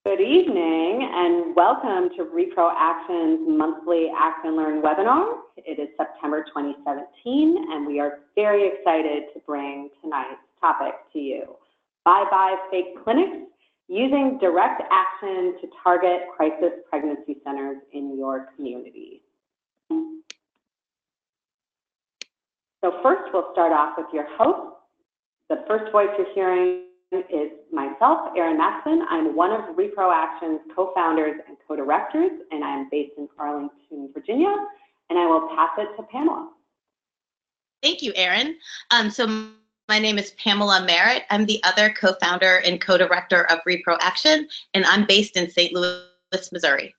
Good evening and welcome to Reproaction's monthly Act and Learn webinar. It is September 2017 and we are very excited to bring tonight's topic to you. Bye-bye fake clinics, using direct action to target crisis pregnancy centers in your community. So first we'll start off with your host. The first voice you're hearing is myself, Erin Maxson. I'm one of Reproaction's co-founders and co-directors, and I'm based in Arlington, Virginia, and I will pass it to Pamela. Thank you, Erin. So my name is Pamela Merritt. I'm the other co-founder and co-director of Reproaction, and I'm based in St. Louis, Missouri.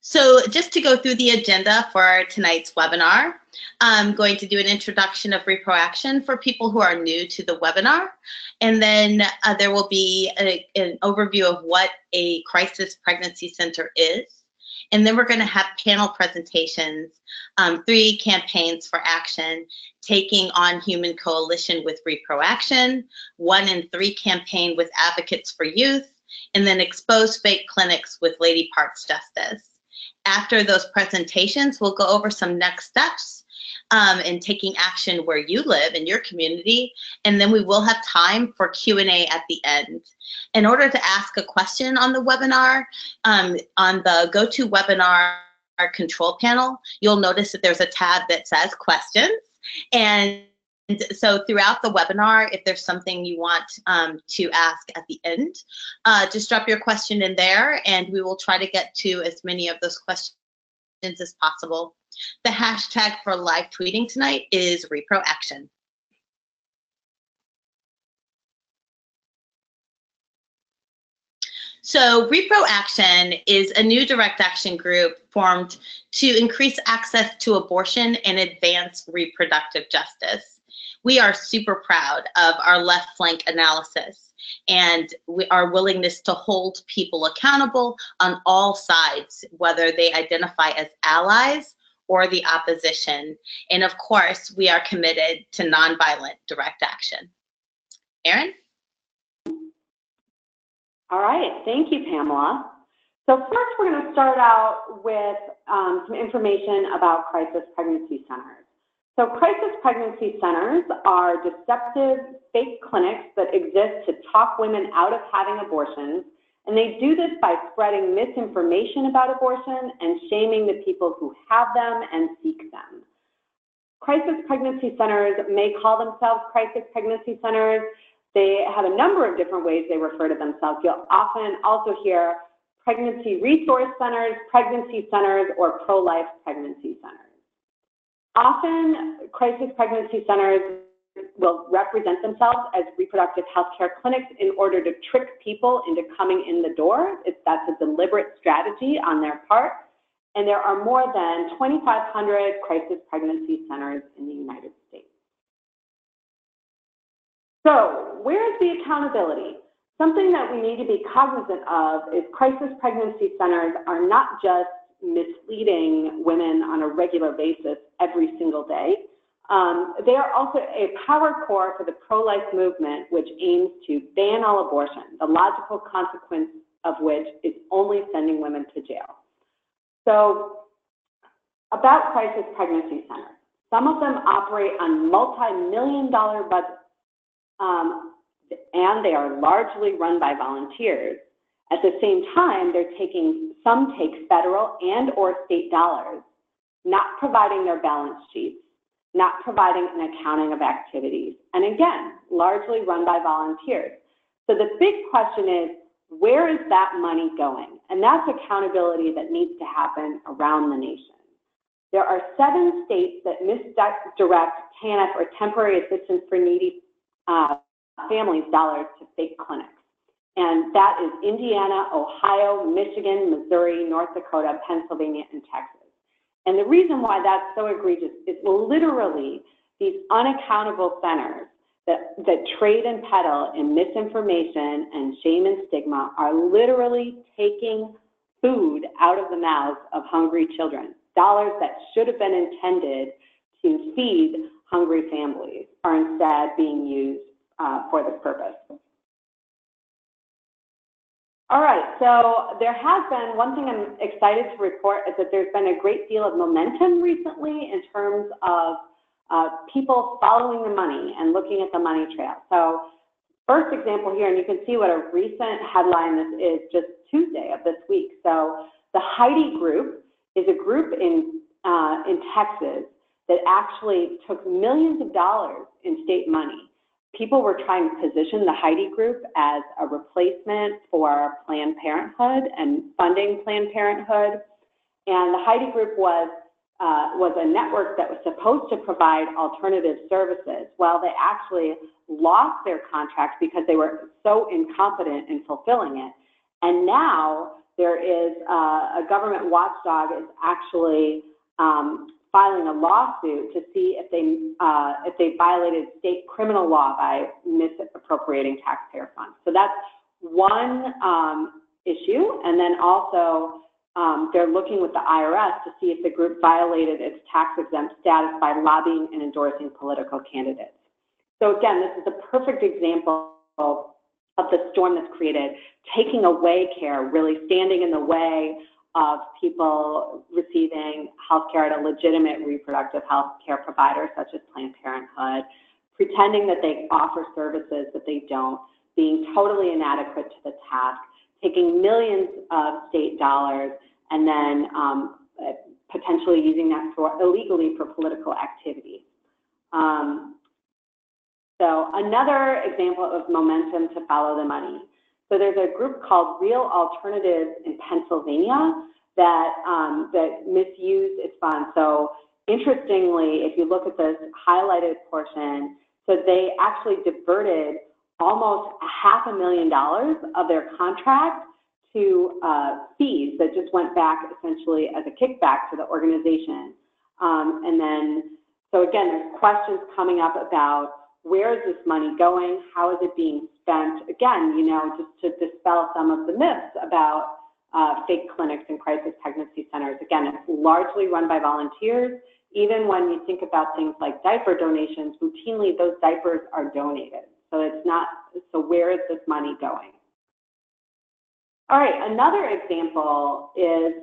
So just to go through the agenda for tonight's webinar, I'm going to do an introduction of Reproaction for people who are new to the webinar. And then there will be an overview of what a crisis pregnancy center is. And then we're going to have panel presentations, 3 campaigns for action, taking on human coalition with Reproaction, 1 in 3 campaign with Advocates for Youth, and then expose fake clinics with Lady Parts Justice. After those presentations, we'll go over some next steps in taking action where you live in your community, and then we will have time for Q&A at the end. In order to ask a question on the webinar, on the GoToWebinar control panel, you'll notice that there's a tab that says questions. And so throughout the webinar, if there's something you want to ask at the end, just drop your question in there and we will try to get to as many of those questions as possible. The hashtag for live tweeting tonight is Reproaction. So Reproaction is a new direct action group formed to increase access to abortion and advance reproductive justice. We are super proud of our left flank analysis and our willingness to hold people accountable on all sides, whether they identify as allies or the opposition. And of course, we are committed to nonviolent direct action. Erin? All right, thank you, Pamela. So first we're going to start out with some information about crisis pregnancy centers. So crisis pregnancy centers are deceptive fake clinics that exist to talk women out of having abortions, and they do this by spreading misinformation about abortion and shaming the people who have them and seek them. Crisis pregnancy centers may call themselves crisis pregnancy centers. They have a number of different ways they refer to themselves. You'll often also hear pregnancy resource centers, pregnancy centers, or pro-life pregnancy centers. Often, crisis pregnancy centers will represent themselves as reproductive health care clinics in order to trick people into coming in the door. That's a deliberate strategy on their part. And there are more than 2,500 crisis pregnancy centers in the United States. So, where is the accountability? Something that we need to be cognizant of is crisis pregnancy centers are not just misleading women on a regular basis every single day. They are also a power core for the pro-life movement, which aims to ban all abortion, the logical consequence of which is only sending women to jail. So, about crisis pregnancy centers. Some of them operate on multi-million-dollar budgets, and they are largely run by volunteers. At the same time, some take federal and or state dollars, not providing their balance sheets, not providing an accounting of activities, and again, largely run by volunteers. So the big question is, where is that money going? And that's accountability that needs to happen around the nation. There are 7 states that misdirect TANF, or temporary assistance for needy families, dollars to fake clinics. And that is Indiana, Ohio, Michigan, Missouri, North Dakota, Pennsylvania, and Texas. And the reason why that's so egregious is literally these unaccountable centers that trade and peddle in misinformation and shame and stigma are literally taking food out of the mouths of hungry children. Dollars that should have been intended to feed hungry families are instead being used for this purpose. All right, so there has been, one thing I'm excited to report is that there's been a great deal of momentum recently in terms of people following the money and looking at the money trail. So first example here, and you can see what a recent headline this is, just Tuesday of this week. So the Heidi Group is a group in Texas that actually took millions of dollars in state money. People were trying to position the Heidi Group as a replacement for Planned Parenthood and funding Planned Parenthood. And the Heidi Group was a network that was supposed to provide alternative services. Well, they actually lost their contract because they were so incompetent in fulfilling it. And now there is a government watchdog is actually filing a lawsuit to see if they violated state criminal law by misappropriating taxpayer funds. So that's one issue. And then also they're looking with the IRS to see if the group violated its tax-exempt status by lobbying and endorsing political candidates. So again, this is a perfect example of the storm that's created, taking away care, really standing in the way of people receiving health care at a legitimate reproductive health care provider, such as Planned Parenthood, pretending that they offer services that they don't, being totally inadequate to the task, taking millions of state dollars, and then potentially using that illegally for political activity. So another example of momentum to follow the money. So there's a group called Real Alternatives in Pennsylvania that, that misused its funds. So interestingly, if you look at this highlighted portion, so they actually diverted almost $500,000 of their contract to fees that just went back essentially as a kickback to the organization. And then, so again, there's questions coming up about where is this money going? How is it being spent? Again, you know, just to dispel some of the myths about fake clinics and crisis pregnancy centers. Again, it's largely run by volunteers. Even when you think about things like diaper donations, routinely those diapers are donated. So it's not, so where is this money going? All right, another example is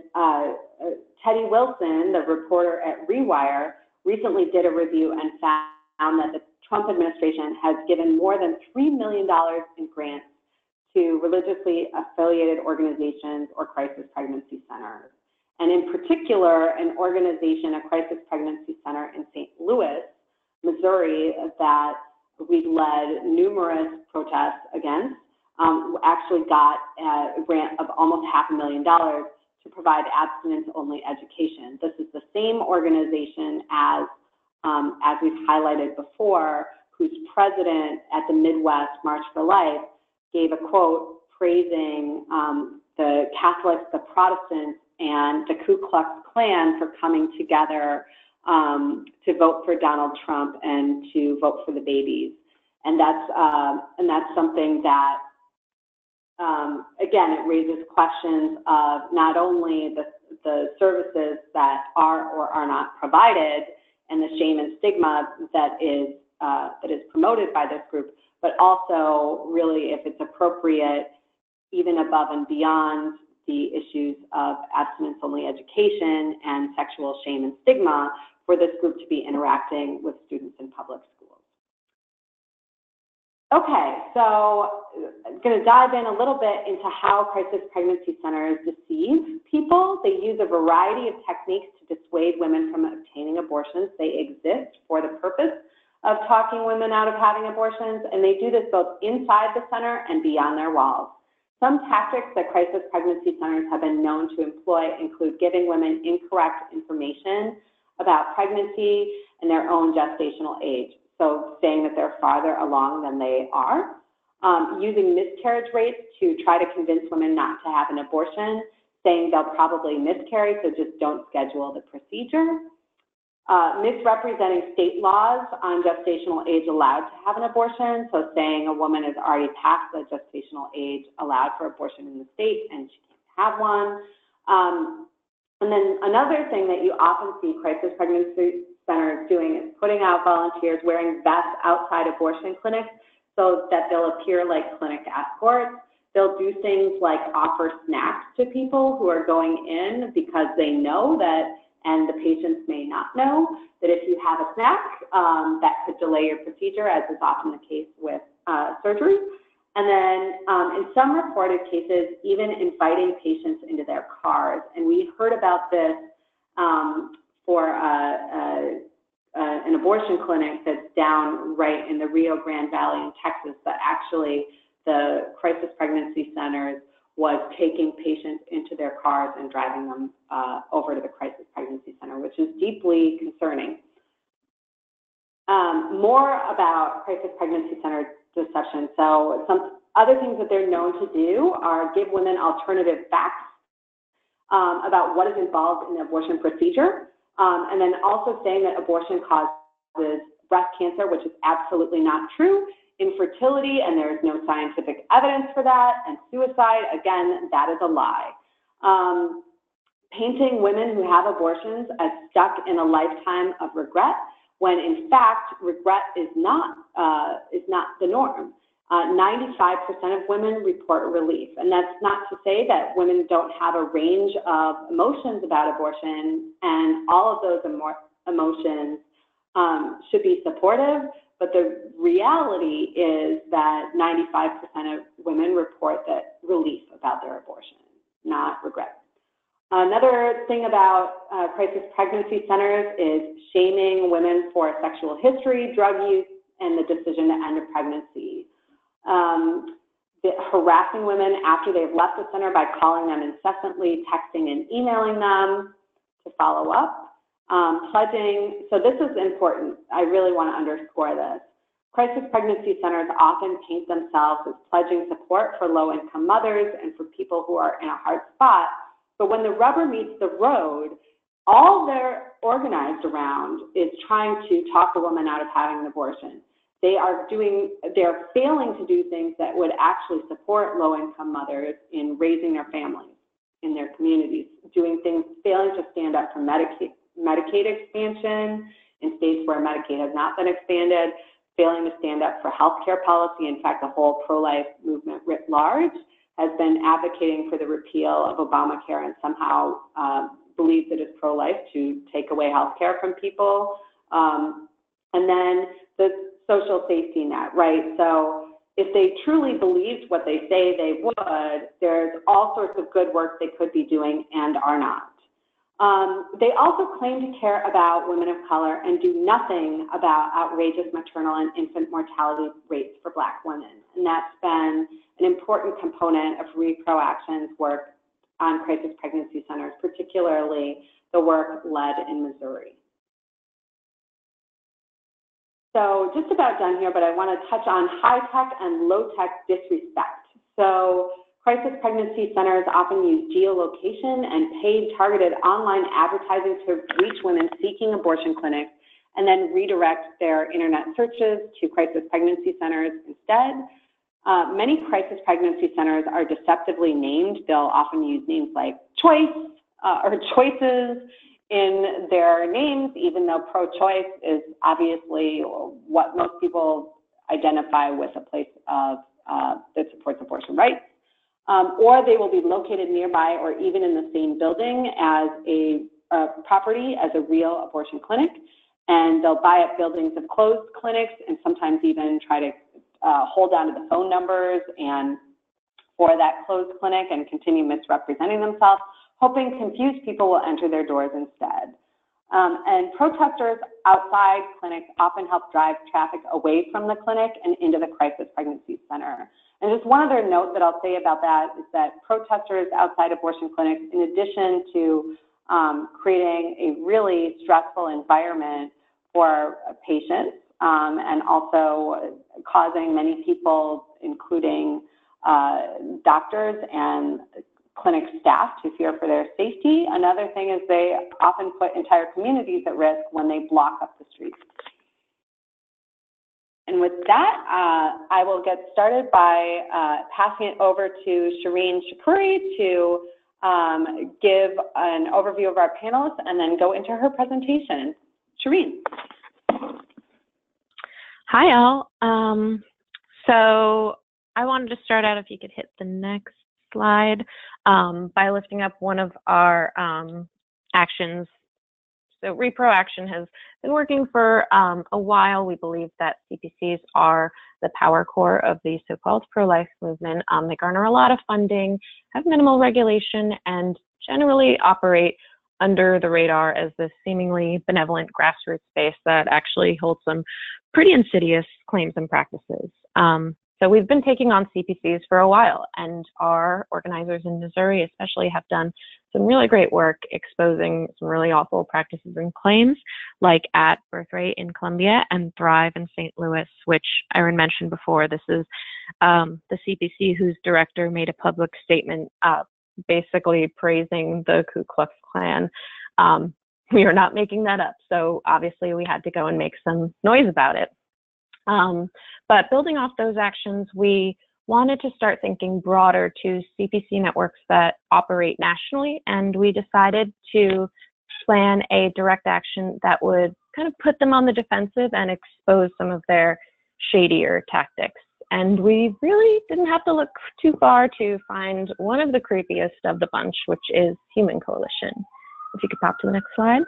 Teddy Wilson, the reporter at Rewire, recently did a review and found that the Trump administration has given more than $3 million in grants to religiously affiliated organizations or crisis pregnancy centers. And in particular, an organization, a crisis pregnancy center in St. Louis, Missouri, that we've led numerous protests against, actually got a grant of almost $500,000 to provide abstinence-only education. This is the same organization as we've highlighted before, whose president at the Midwest March for Life gave a quote praising the Catholics, the Protestants, and the Ku Klux Klan for coming together to vote for Donald Trump and to vote for the babies. And that's something that, again, it raises questions of not only the services that are or are not provided and the shame and stigma that is promoted by this group, but also really if it's appropriate, even above and beyond the issues of abstinence-only education and sexual shame and stigma, for this group to be interacting with students in public schools. Okay, so I'm going to dive in a little bit into how crisis pregnancy centers deceive people. They use a variety of techniques to dissuade women from obtaining abortions. They exist for the purpose of talking women out of having abortions, and they do this both inside the center and beyond their walls. Some tactics that crisis pregnancy centers have been known to employ include giving women incorrect information about pregnancy and their own gestational age. So saying that they're farther along than they are, using miscarriage rates to try to convince women not to have an abortion, saying they'll probably miscarry, so just don't schedule the procedure. Misrepresenting state laws on gestational age allowed to have an abortion, so saying a woman is already past the gestational age allowed for abortion in the state and she can't have one. And then another thing that you often see crisis pregnancy centers doing is putting out volunteers wearing vests outside abortion clinics so that they'll appear like clinic escorts. They'll do things like offer snacks to people who are going in because they know that, and the patients may not know, that if you have a snack, that could delay your procedure, as is often the case with surgery. And then in some reported cases, even inviting patients into their cars. And we heard about this for an abortion clinic that's down right in the Rio Grande Valley in Texas, that actually the crisis pregnancy centers was taking patients into their cars and driving them over to the crisis pregnancy center, which is deeply concerning. More about crisis pregnancy center deception. So some other things that they're known to do are give women alternative facts about what is involved in the abortion procedure, and then also saying that abortion causes breast cancer, which is absolutely not true, infertility, and there is no scientific evidence for that, and suicide, again, that is a lie. Painting women who have abortions as stuck in a lifetime of regret, when in fact regret is not the norm. 95% of women report relief, and that's not to say that women don't have a range of emotions about abortion, and all of those emotions should be supportive, but the reality is that 95% of women report that relief about their abortion, not regret. Another thing about crisis pregnancy centers is shaming women for sexual history, drug use, and the decision to end a pregnancy. Harassing women after they've left the center by calling them incessantly, texting and emailing them to follow up. Pledging, so this is important. I really want to underscore this. Crisis pregnancy centers often paint themselves as pledging support for low-income mothers and for people who are in a hard spot. But when the rubber meets the road, all they're organized around is trying to talk a woman out of having an abortion. They're failing to do things that would actually support low-income mothers in raising their families in their communities, doing things, failing to stand up for Medicaid expansion in states where Medicaid has not been expanded, failing to stand up for healthcare policy. In fact, the whole pro-life movement writ large has been advocating for the repeal of Obamacare and somehow believes it is pro-life to take away healthcare from people. And then the social safety net, right? So if they truly believed what they say they would, there's all sorts of good work they could be doing and are not. They also claim to care about women of color and do nothing about outrageous maternal and infant mortality rates for Black women. And that's been an important component of Reproaction's work on crisis pregnancy centers, particularly the work led in Missouri. So just about done here, but I want to touch on high-tech and low-tech disrespect. So crisis pregnancy centers often use geolocation and paid targeted online advertising to reach women seeking abortion clinics and then redirect their internet searches to crisis pregnancy centers instead. Many crisis pregnancy centers are deceptively named. They'll often use names like choice or choices in their names, even though pro-choice is obviously what most people identify with, a place of, that supports abortion rights. Or they will be located nearby or even in the same building as a property as a real abortion clinic. And they'll buy up buildings of closed clinics and sometimes even try to hold on to the phone numbers and for that closed clinic and continue misrepresenting themselves, hoping confused people will enter their doors instead. And protesters outside clinics often help drive traffic away from the clinic and into the crisis pregnancy center. And just one other note that I'll say about that is that protesters outside abortion clinics, in addition to creating a really stressful environment for patients and also causing many people, including doctors and clinic staff, to fear for their safety. Another thing is they often put entire communities at risk when they block up the streets. And with that, I will get started by passing it over to Shireen Shakuri to give an overview of our panelists and then go into her presentation. Shireen. Hi, all. So I wanted to start out, if you could hit the next slide, by lifting up one of our actions. So Reproaction has been working for a while. We believe that CPCs are the power core of the so-called pro-life movement. They garner a lot of funding, have minimal regulation, and generally operate under the radar as this seemingly benevolent grassroots space that actually holds some pretty insidious claims and practices. So we've been taking on CPCs for a while, and our organizers in Missouri especially have done some really great work exposing some really awful practices and claims, like at Birthright in Columbia and Thrive in St. Louis, which Erin mentioned before. This is the CPC whose director made a public statement basically praising the Ku Klux Klan. We are not making that up, so obviously we had to go and make some noise about it. But building off those actions, we wanted to start thinking broader to CPC networks that operate nationally, and we decided to plan a direct action that would kind of put them on the defensive and expose some of their shadier tactics. And we really didn't have to look too far to find one of the creepiest of the bunch, which is Human Coalition. If you could pop to the next slide.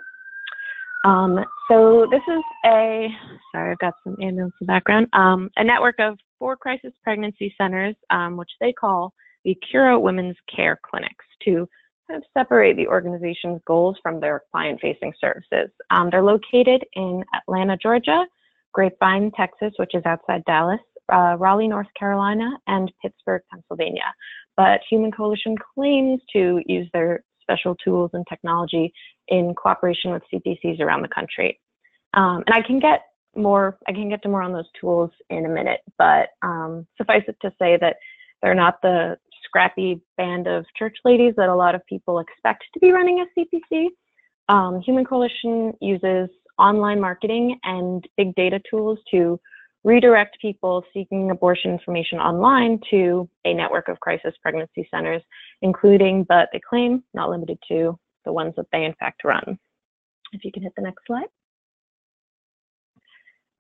So this is sorry, I've got some ambulance in the background, a network of 4 crisis pregnancy centers, which they call the Cura Women's Care Clinics, to kind of separate the organization's goals from their client-facing services. They're located in Atlanta, Georgia, Grapevine, Texas, which is outside Dallas, Raleigh, North Carolina, and Pittsburgh, Pennsylvania. But Human Coalition claims to use their special tools and technology in cooperation with CPCs around the country. And I can get to more on those tools in a minute, but suffice it to say that they're not the scrappy band of church ladies that a lot of people expect to be running a CPC. Human Coalition uses online marketing and big data tools to redirect people seeking abortion information online to a network of crisis pregnancy centers, including, but they claim, not limited to, the ones that they in fact run. If you can hit the next slide.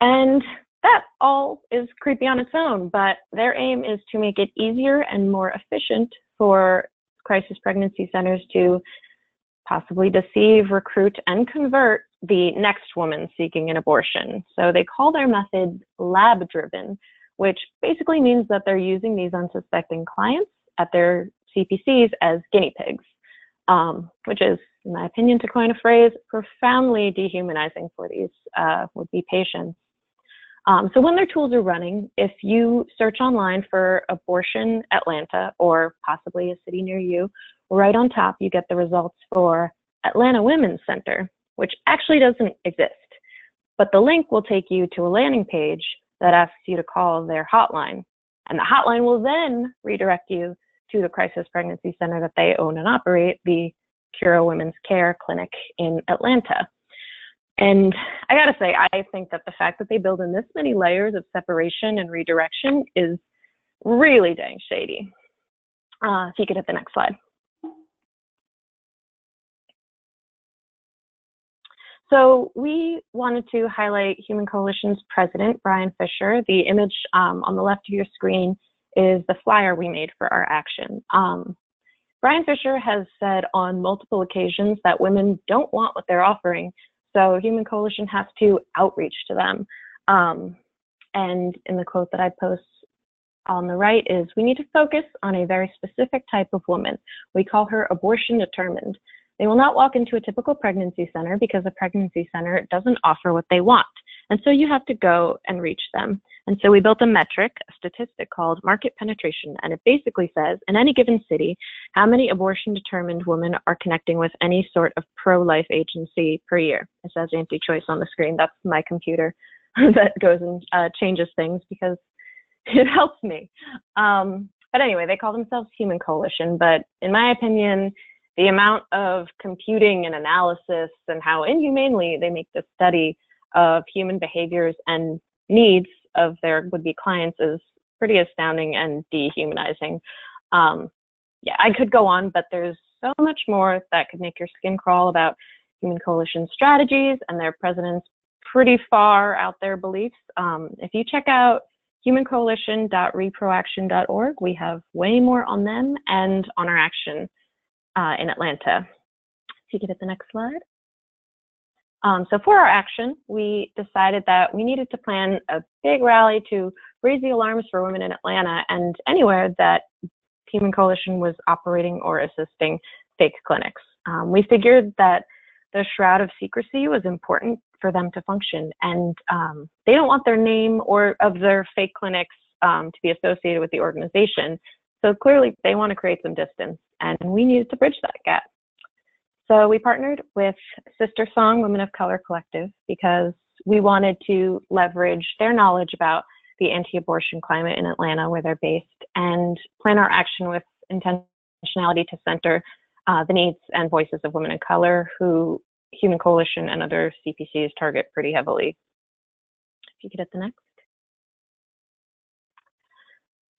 And that all is creepy on its own, but their aim is to make it easier and more efficient for crisis pregnancy centers to possibly deceive, recruit, and convert the next woman seeking an abortion. So they call their method lab-driven, which basically means that they're using these unsuspecting clients at their CPCs as guinea pigs, which is, in my opinion, to coin a phrase, profoundly dehumanizing for these would-be patients. So when their tools are running, if you search online for abortion Atlanta or possibly a city near you, right on top you get the results for Atlanta Women's Center, which actually doesn't exist. But the link will take you to a landing page that asks you to call their hotline. And the hotline will then redirect you to the crisis pregnancy center that they own and operate, the Cura Women's Care Clinic in Atlanta. And I gotta say, I think that the fact that they build in this many layers of separation and redirection is really dang shady. If you could hit the next slide. So we wanted to highlight Human Coalition's president, Brian Fisher. The image on the left of your screen is the flyer we made for our action. Brian Fisher has said on multiple occasions that women don't want what they're offering, so Human Coalition has to outreach to them. And in the quote that I post on the right is, "We need to focus on a very specific type of woman. We call her abortion determined. They will not walk into a typical pregnancy center because a pregnancy center doesn't offer what they want. And so you have to go and reach them." And so we built a metric, a statistic called market penetration. And it basically says, in any given city, how many abortion-determined women are connecting with any sort of pro-life agency per year. It says anti-choice on the screen. That's my computer that goes and changes things because it helps me. But anyway, they call themselves Human Coalition. But in my opinion, the amount of computing and analysis and how inhumanely they make this study of human behaviors and needs of their would-be clients is pretty astounding and dehumanizing. Yeah, I could go on, but there's so much more that could make your skin crawl about Human Coalition strategies and their president's pretty far out there beliefs. If you check out humancoalition.reproaction.org. We have way more on them and on our action in Atlanta. If you could hit the next slide. So for our action, we decided that we needed to plan a big rally to raise the alarms for women in Atlanta and anywhere that Human Coalition was operating or assisting fake clinics. We figured that the shroud of secrecy was important for them to function, and they don't want their name or of their fake clinics to be associated with the organization. So clearly they want to create some distance, and we needed to bridge that gap. So we partnered with Sister Song Women of Color Collective because we wanted to leverage their knowledge about the anti-abortion climate in Atlanta, where they're based, and plan our action with intentionality to center the needs and voices of women of color who Human Coalition and other CPCs target pretty heavily. If you could hit the next.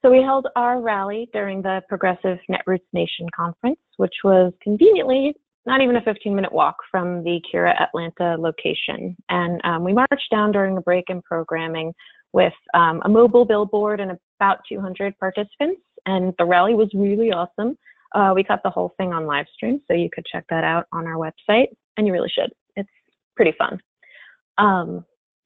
So we held our rally during the Progressive Netroots Nation conference, which was conveniently not even a 15-minute walk from the Kira Atlanta location. And we marched down during a break in programming with a mobile billboard and about 200 participants. And the rally was really awesome. We cut the whole thing on live stream, so you could check that out on our website, and you really should. It's pretty fun.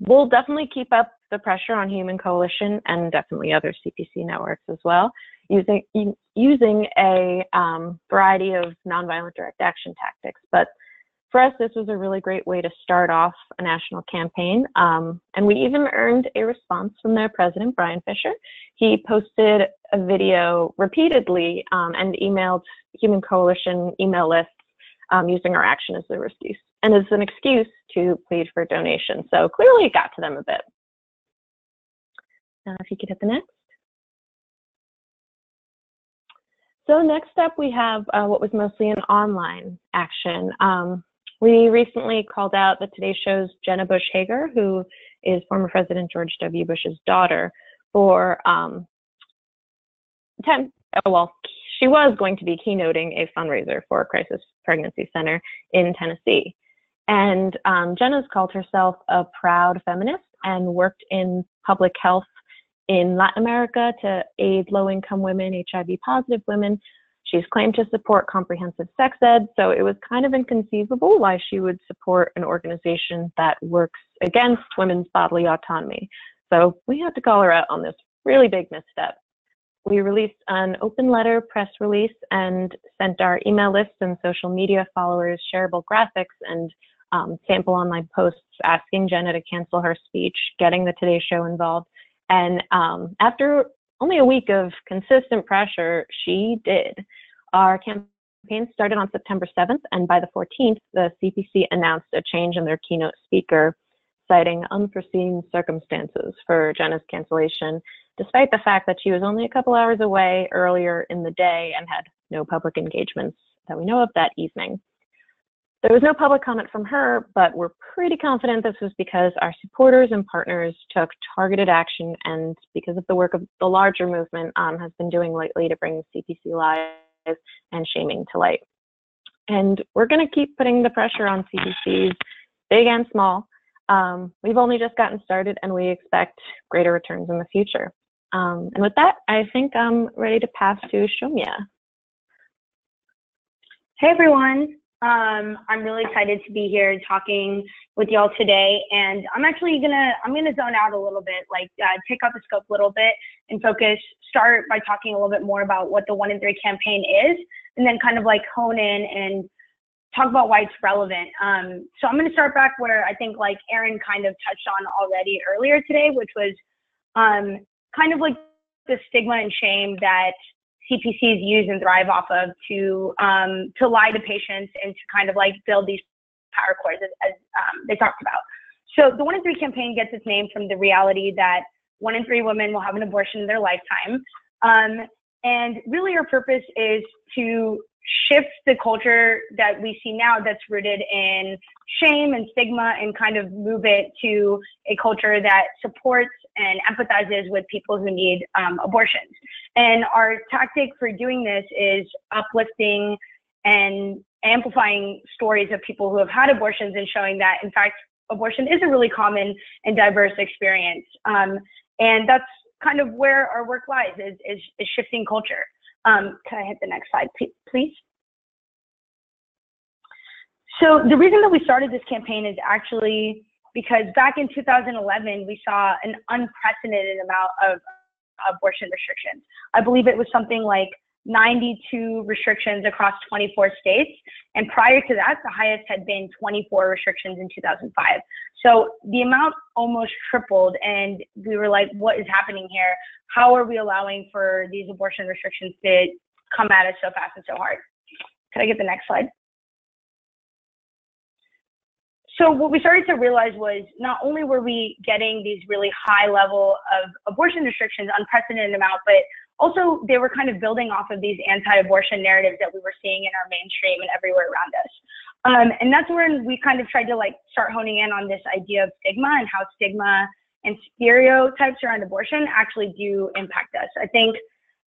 We'll definitely keep up the pressure on Human Coalition and definitely other CPC networks as well, using a variety of nonviolent direct action tactics. But for us, this was a really great way to start off a national campaign. And we even earned a response from their president, Brian Fisher. He posted a video repeatedly and emailed Human Coalition email lists using our action as their excuse and as an excuse to plead for donations. So clearly it got to them a bit. If you could hit the next. So next up, we have what was mostly an online action. We recently called out the Today Show's Jenna Bush Hager, who is former President George W. Bush's daughter, for she was going to be keynoting a fundraiser for a crisis pregnancy center in Tennessee. And Jenna's called herself a proud feminist and worked in public health in Latin America to aid low-income women, HIV-positive women. She's claimed to support comprehensive sex ed, so it was kind of inconceivable why she would support an organization that works against women's bodily autonomy. So we had to call her out on this really big misstep. We released an open letter press release and sent our email lists and social media followers shareable graphics and sample online posts asking Jenna to cancel her speech, getting the Today Show involved. And after only a week of consistent pressure, she did. Our campaign started on September 7th, and by the 14th, the CPC announced a change in their keynote speaker, citing unforeseen circumstances for Jenna's cancellation, despite the fact that she was only a couple hours away earlier in the day and had no public engagements that we know of that evening. There was no public comment from her, but we're pretty confident this was because our supporters and partners took targeted action and because of the work of the larger movement has been doing lately to bring CPC lies and shaming to light. And we're going to keep putting the pressure on CPCs, big and small. We've only just gotten started and we expect greater returns in the future. And with that, I think I'm ready to pass to Shomya. Hey everyone. I'm really excited to be here talking with y'all today, and I'm actually gonna zone out a little bit, like take out the scope a little bit and start by talking a little bit more about what the 1 in 3 campaign is, and then kind of like hone in and talk about why it's relevant. So I'm gonna start back where I think like Erin kind of touched on already earlier today, which was kind of like the stigma and shame that CPCs use and thrive off of to lie to patients and to kind of like build these power cores as they talked about. So the 1 in 3 campaign gets its name from the reality that 1 in 3 women will have an abortion in their lifetime. And really our purpose is to shift the culture that we see now that's rooted in shame and stigma and kind of move it to a culture that supports and empathizes with people who need abortions. And our tactic for doing this is uplifting and amplifying stories of people who have had abortions and showing that, in fact, abortion is a really common and diverse experience. And that's kind of where our work lies, is shifting culture. Can I hit the next slide, please? So the reason that we started this campaign is actually because back in 2011, we saw an unprecedented amount of abortion restrictions. I believe it was something like 92 restrictions across 24 states. And prior to that, the highest had been 24 restrictions in 2005. So the amount almost tripled, and we were like, what is happening here? How are we allowing for these abortion restrictions to come at us so fast and so hard? Could I get the next slide? So what we started to realize was not only were we getting these really high level of abortion restrictions, unprecedented amount, but also they were kind of building off of these anti-abortion narratives that we were seeing in our mainstream and everywhere around us. And that's when we kind of tried to like start honing in on this idea of stigma and how stigma and stereotypes around abortion actually do impact us. I think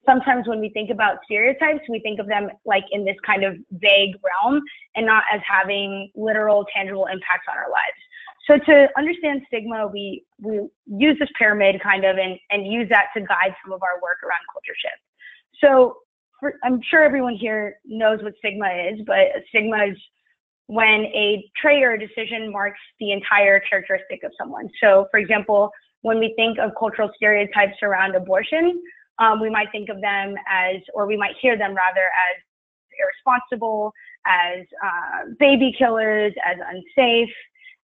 sometimes when we think about stereotypes, we think of them like in this kind of vague realm and not as having literal, tangible impacts on our lives. So to understand stigma, we use this pyramid kind of and use that to guide some of our work around culture shift. So I'm sure everyone here knows what stigma is, but stigma is when a trait or a decision marks the entire characteristic of someone. So for example, when we think of cultural stereotypes around abortion, we might think of them as, or we might hear them rather as irresponsible, as baby killers, as unsafe,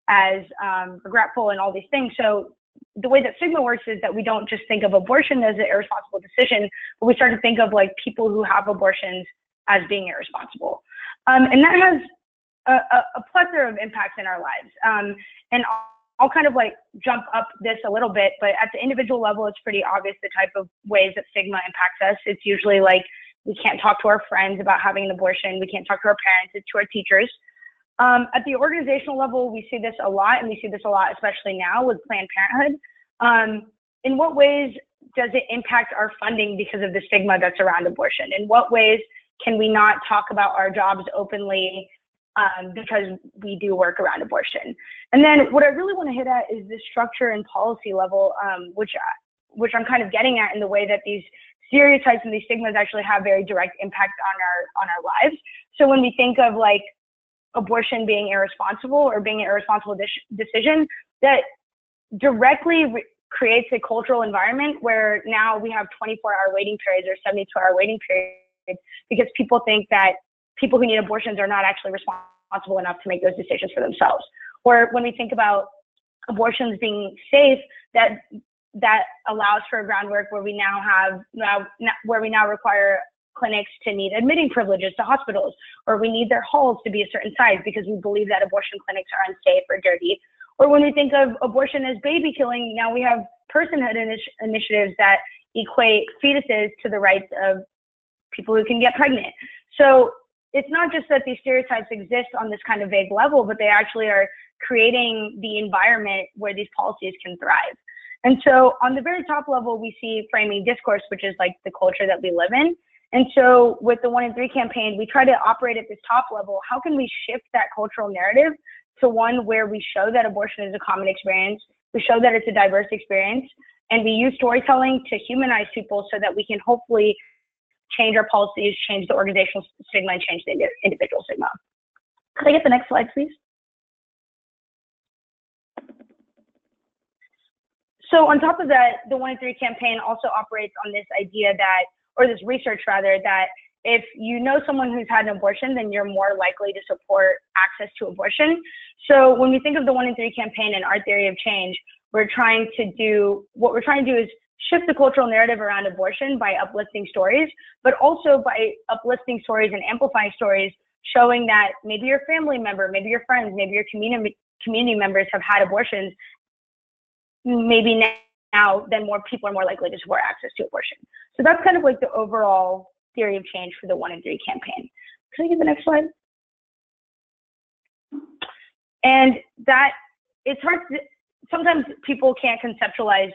as regretful, and all these things. So the way that stigma works is that we don't just think of abortion as an irresponsible decision, but we start to think of like people who have abortions as being irresponsible. And that has a plethora of impacts in our lives. And I'll kind of like jump up this a little bit, but at the individual level, it's pretty obvious the type of ways that stigma impacts us. It's usually like we can't talk to our friends about having an abortion. We can't talk to our parents, to our teachers. At the organizational level, we see this a lot, and we see this a lot, especially now with Planned Parenthood. In what ways does it impact our funding because of the stigma that's around abortion? In what ways can we not talk about our jobs openly because we do work around abortion? And then what I really want to hit at is the structure and policy level, which I'm kind of getting at in the way that these stereotypes and these stigmas actually have very direct impact on our lives. So when we think of like abortion being irresponsible or being an irresponsible decision, that directly creates a cultural environment where now we have 24-hour waiting periods or 72-hour waiting periods because people think that people who need abortions are not actually responsible enough to make those decisions for themselves. Or when we think about abortions being safe, that allows for a groundwork where we now require clinics to need admitting privileges to hospitals, or we need their halls to be a certain size because we believe that abortion clinics are unsafe or dirty. Or when we think of abortion as baby killing, now we have personhood initiatives that equate fetuses to the rights of people who can get pregnant. So it's not just that these stereotypes exist on this kind of vague level, but they actually are creating the environment where these policies can thrive. And so on the very top level, we see framing discourse, which is like the culture that we live in. And so with the 1 in 3 campaign, we try to operate at this top level. How can we shift that cultural narrative to one where we show that abortion is a common experience, we show that it's a diverse experience, and we use storytelling to humanize people so that we can hopefully change our policies, change the organizational stigma, and change the individual stigma. Could I get the next slide, please? So on top of that, the 1 in 3 campaign also operates on this idea that, or this research rather, that if you know someone who's had an abortion, then you're more likely to support access to abortion. So when we think of the 1 in 3 campaign and our theory of change, what we're trying to do is shift the cultural narrative around abortion by uplifting stories, but also by uplifting stories and amplifying stories, showing that maybe your family member, maybe your friends, maybe your community members have had abortions. Maybe now, then more people are more likely to support access to abortion. So that's kind of like the overall theory of change for the 1 in 3 campaign. Can I get the next slide? And that it's hard to, sometimes people can't conceptualize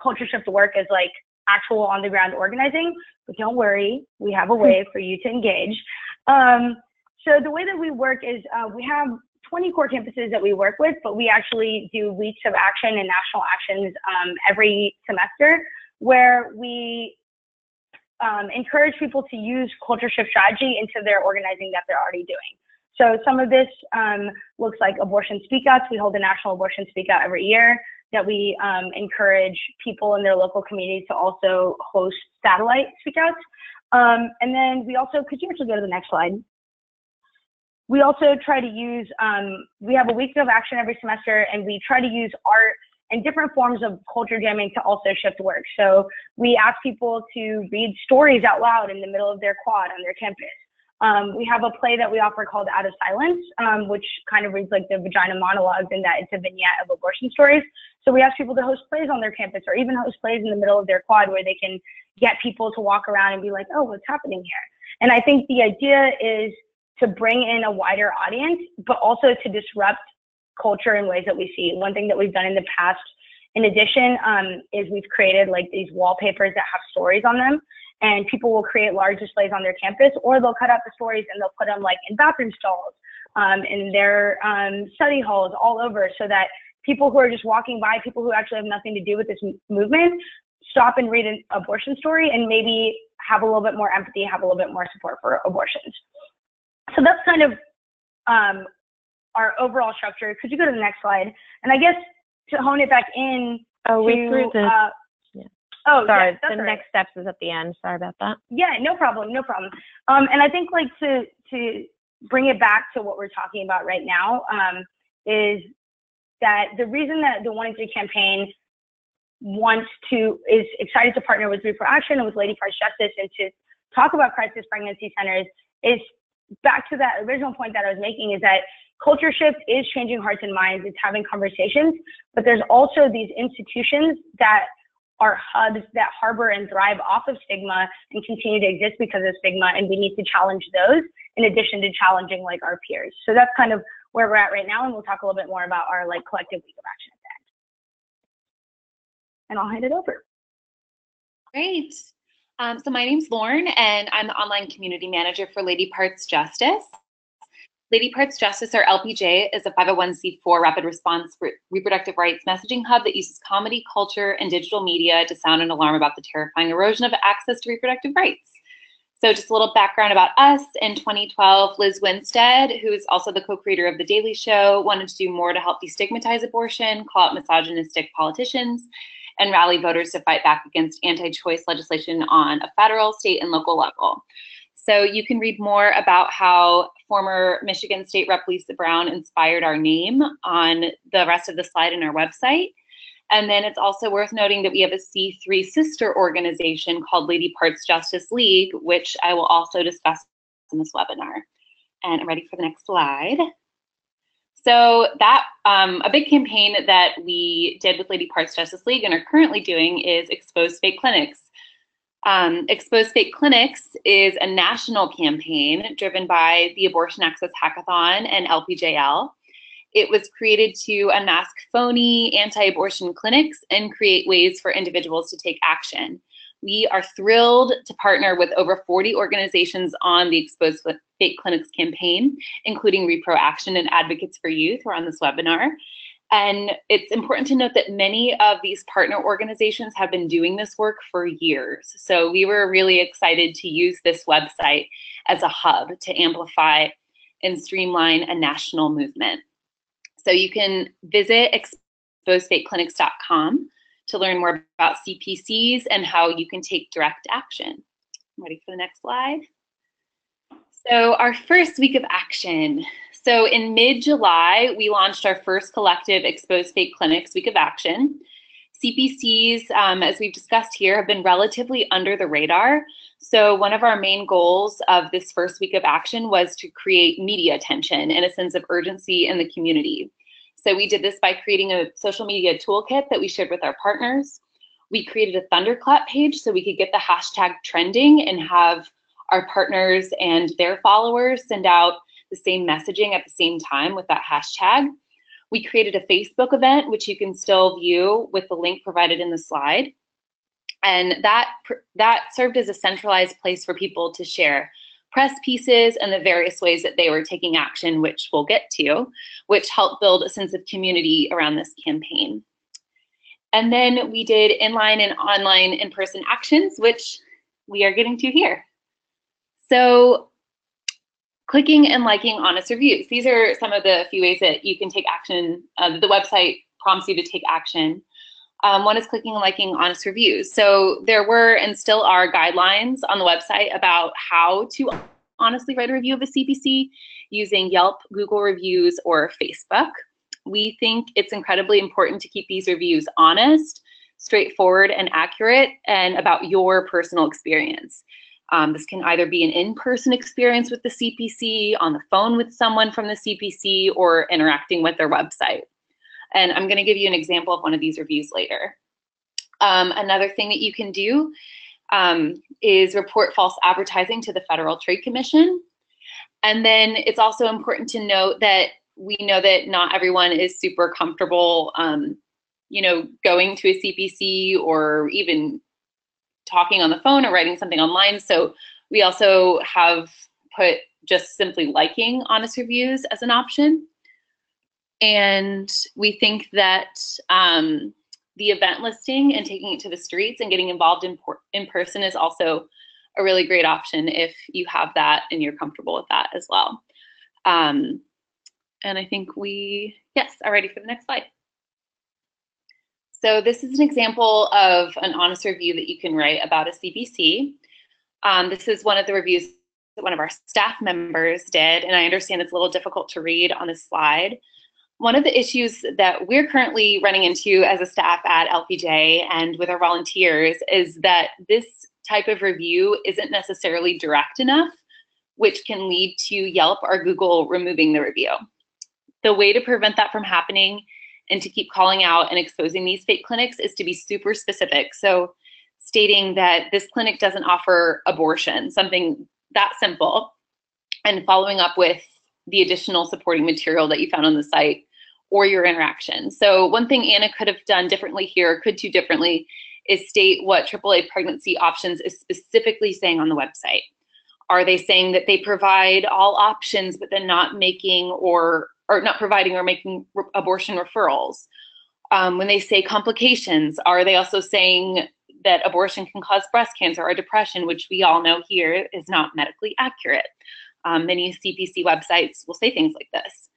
culture shift work as like actual on the ground organizing, but don't worry, we have a way for you to engage. So the way that we work is we have 20 core campuses that we work with, but we actually do weeks of action and national actions every semester. where we encourage people to use culture shift strategy into their organizing that they're already doing. So some of this looks like abortion speakouts. We hold a national abortion speakout every year that we encourage people in their local communities to also host satellite speakouts. And then we also, could you actually go to the next slide? We also try to use, we have a week of action every semester, and we try to use art and different forms of culture jamming to also shift work. So we ask people to read stories out loud in the middle of their quad on their campus. We have a play that we offer called Out of Silence, which kind of reads like the vagina monologues, in that it's a vignette of abortion stories. So we ask people to host plays on their campus, or even host plays in the middle of their quad where they can get people to walk around and be like, oh, what's happening here? And I think the idea is to bring in a wider audience, but also to disrupt culture in ways that we see. One thing that we've done in the past, in addition, is we've created like these wallpapers that have stories on them, and people will create large displays on their campus, or they'll cut out the stories and they'll put them like in bathroom stalls, in their study halls, all over, so that people who are just walking by, people who actually have nothing to do with this movement, stop and read an abortion story and maybe have a little bit more empathy, have a little bit more support for abortions. So that's kind of our overall structure. Could you go to the next slide? And I guess to hone it back in. Oh, we threw this. Yeah. Oh, sorry. yeah, that's the next steps is at the end. Sorry about that. Yeah, no problem, no problem. And I think like to bring it back to what we're talking about right now, is that the reason that the 1-in-3 campaign is excited to partner with Reproaction and with Lady Parts Justice and to talk about crisis pregnancy centers is back to that original point that I was making, is that culture shift is changing hearts and minds. It's having conversations, but there's also these institutions that are hubs that harbor and thrive off of stigma and continue to exist because of stigma, and we need to challenge those in addition to challenging like our peers. So that's kind of where we're at right now, and we'll talk a little bit more about our like collective week of action at the end. And I'll hand it over. Great. So my name's Lauren, and I'm the online community manager for Lady Parts Justice. Lady Parts Justice, or LPJ, is a 501c4 rapid response reproductive rights messaging hub that uses comedy, culture, and digital media to sound an alarm about the terrifying erosion of access to reproductive rights. So just a little background about us. In 2012, Liz Winstead, who is also the co-creator of The Daily Show, wanted to do more to help destigmatize abortion, call out misogynistic politicians, and rally voters to fight back against anti-choice legislation on a federal, state, and local level. So you can read more about how former Michigan State Rep. Lisa Brown inspired our name on the rest of the slide in our website. And then it's also worth noting that we have a C3 sister organization called Lady Parts Justice League, which I will also discuss in this webinar. And I'm ready for the next slide. So that a big campaign that we did with Lady Parts Justice League and are currently doing is Expose Fake Clinics. Expose Fake Clinics is a national campaign driven by the Abortion Access Hackathon and LPJL. It was created to unmask phony anti-abortion clinics and create ways for individuals to take action. We are thrilled to partner with over 40 organizations on the Expose Fake Clinics campaign, including Reproaction and Advocates for Youth, who are on this webinar. And it's important to note that many of these partner organizations have been doing this work for years. So we were really excited to use this website as a hub to amplify and streamline a national movement. So you can visit exposefakeclinics.com to learn more about CPCs and how you can take direct action. Ready for the next slide? So our first week of action. So in mid-July, we launched our first collective Expose Fake Clinics Week of Action. CPCs, as we've discussed here, have been relatively under the radar. So one of our main goals of this first week of action was to create media attention and a sense of urgency in the community. So we did this by creating a social media toolkit that we shared with our partners. We created a thunderclap page so we could get the hashtag trending and have our partners and their followers send out the same messaging at the same time with that hashtag. We created a Facebook event, which you can still view with the link provided in the slide. And that served as a centralized place for people to share press pieces and the various ways that they were taking action, which we'll get to, which helped build a sense of community around this campaign. And then we did inline and online in-person actions, which we are getting to here. So clicking and liking honest reviews. These are some of the few ways that you can take action, the website prompts you to take action. One is clicking and liking honest reviews. So there were and still are guidelines on the website about how to honestly write a review of a CPC using Yelp, Google reviews, or Facebook. We think it's incredibly important to keep these reviews honest, straightforward, and accurate, and about your personal experience. This can either be an in-person experience with the CPC, on the phone with someone from the CPC, or interacting with their website. And I'm going to give you an example of one of these reviews later. Another thing that you can do is report false advertising to the Federal Trade Commission. And then it's also important to note that we know that not everyone is super comfortable, you know, going to a CPC or even talking on the phone or writing something online. So we also have put just simply liking honest reviews as an option. And we think that the event listing and taking it to the streets and getting involved in person is also a really great option if you have that and you're comfortable with that as well. And I think we, yes, are ready for the next slide. So this is an example of an honest review that you can write about a CPC. This is one of the reviews that one of our staff members did, and I understand it's a little difficult to read on this slide. One of the issues that we're currently running into as a staff at LPJ and with our volunteers is that this type of review isn't necessarily direct enough, which can lead to Yelp or Google removing the review. The way to prevent that from happening and to keep calling out and exposing these fake clinics is to be super specific. So stating that this clinic doesn't offer abortion, something that simple, and following up with the additional supporting material that you found on the site or your interaction. So one thing Anna could have done differently here, could do differently, is state what AAA Pregnancy Options is specifically saying on the website. Are they saying that they provide all options, but then not making or not providing or making abortion referrals? When they say complications, are they also saying that abortion can cause breast cancer or depression, which we all know here is not medically accurate? Many CPC websites will say things like this.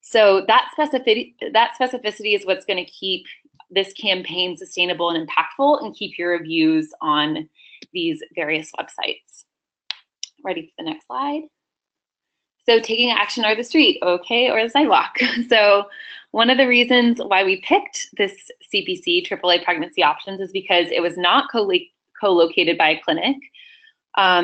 So that specificity is what's going to keep this campaign sustainable and impactful and keep your reviews on these various websites. Ready for the next slide. So taking action or the street, okay, or the sidewalk. So one of the reasons why we picked this CPC, AAA Pregnancy Options, is because it was not co-located by a clinic.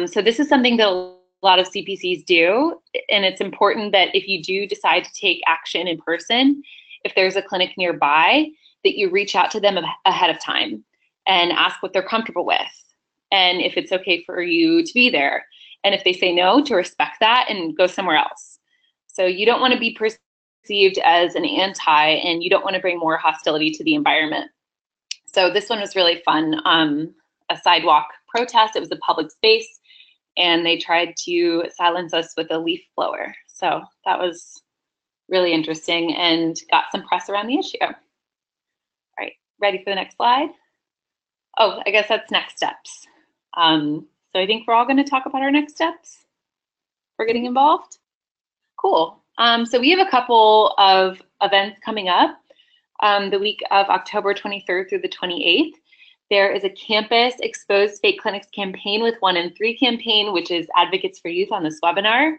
So this is something that a lot of CPCs do, and it's important that if you do decide to take action in person, if there's a clinic nearby, that you reach out to them ahead of time and ask what they're comfortable with, and if it's okay for you to be there. And if they say no, to respect that and go somewhere else. So you don't want to be perceived as an anti, and you don't want to bring more hostility to the environment. So this one was really fun. A sidewalk protest, it was a public space, and they tried to silence us with a leaf blower. So that was really interesting and got some press around the issue. All right, ready for the next slide? Oh, I guess that's next steps. So I think we're all going to talk about our next steps for getting involved. Cool. So we have a couple of events coming up the week of October 23rd through the 28th. There is a campus Expose Fake Clinics campaign with 1 in 3 campaign, which is Advocates for Youth on this webinar,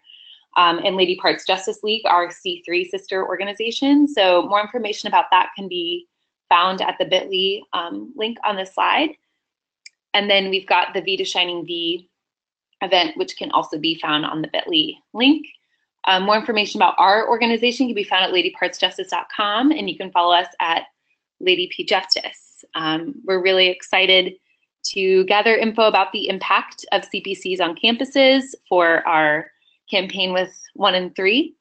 and Lady Parts Justice League, our C3 sister organization. So more information about that can be found at the bit.ly link on this slide. And then we've got the V to Shining V event, which can also be found on the bit.ly link. More information about our organization can be found at ladypartsjustice.com, and you can follow us at Lady P Justice. We're really excited to gather info about the impact of CPCs on campuses for our campaign with 1 in 3.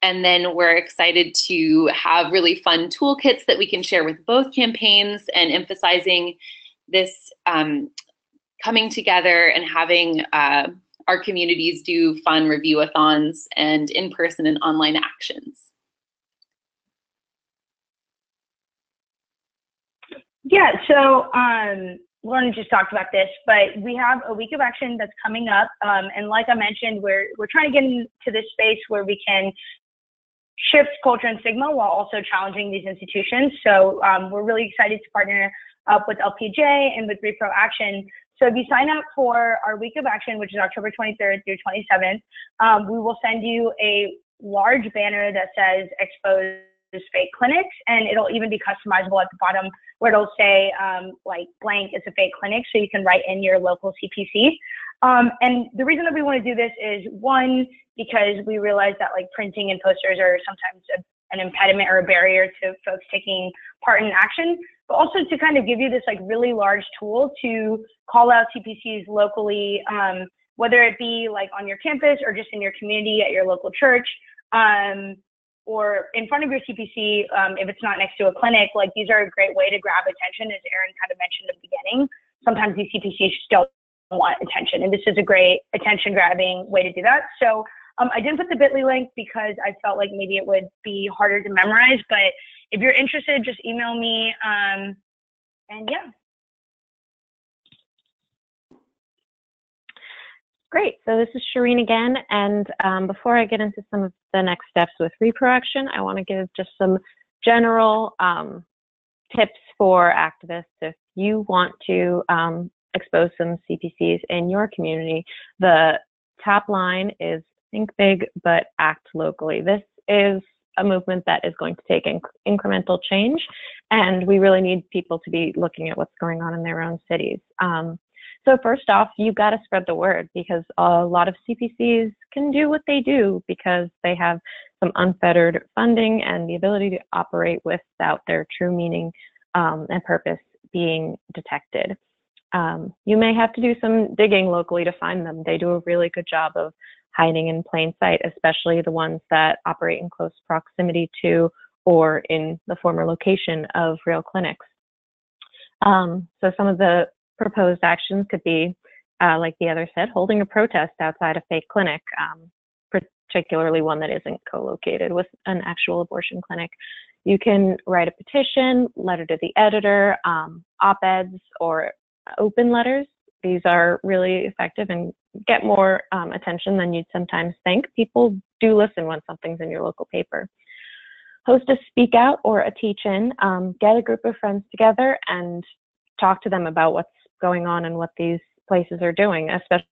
And then we're excited to have really fun toolkits that we can share with both campaigns, and emphasizing this coming together and having our communities do fun review-a-thons and in-person and online actions. Yeah, so Lauren just talked about this, but we have a week of action that's coming up. And like I mentioned, we're trying to get into this space where we can shift culture and stigma while also challenging these institutions. So we're really excited to partner up with LPJ and with Reproaction. So if you sign up for our week of action, which is October 23rd through 27th, we will send you a large banner that says expose fake clinics, and it'll even be customizable at the bottom where it'll say like blank is a fake clinic, so you can write in your local CPC. And the reason that we want to do this is, one, because we realize that like printing and posters are sometimes an impediment or a barrier to folks taking part in action, but also to kind of give you this like really large tool to call out CPCs locally, whether it be like on your campus or just in your community at your local church, or in front of your CPC, if it's not next to a clinic. Like, these are a great way to grab attention, as Erin kind of mentioned at the beginning. Sometimes these CPCs just don't want attention, and this is a great attention grabbing way to do that. So I didn't put the bit.ly link because I felt like maybe it would be harder to memorize, but if you're interested, just email me, and yeah. Great, so this is Shireen again, and before I get into some of the next steps with Reproaction, I want to give just some general tips for activists if you want to expose some CPCs in your community. The top line is think big, but act locally. This is a movement that is going to take incremental change, and we really need people to be looking at what's going on in their own cities. So first off, you've got to spread the word, because a lot of CPCs can do what they do because they have some unfettered funding and the ability to operate without their true meaning and purpose being detected. You may have to do some digging locally to find them. They do a really good job of hiding in plain sight, especially the ones that operate in close proximity to or in the former location of real clinics. So some of the proposed actions could be, like the other said, holding a protest outside a fake clinic, particularly one that isn't co-located with an actual abortion clinic. You can write a petition, letter to the editor, op-eds, or open letters. These are really effective and get more attention than you'd sometimes think. People do listen when something's in your local paper. Host a speak out or a teach-in. Get a group of friends together and talk to them about what's going on and what these places are doing, especially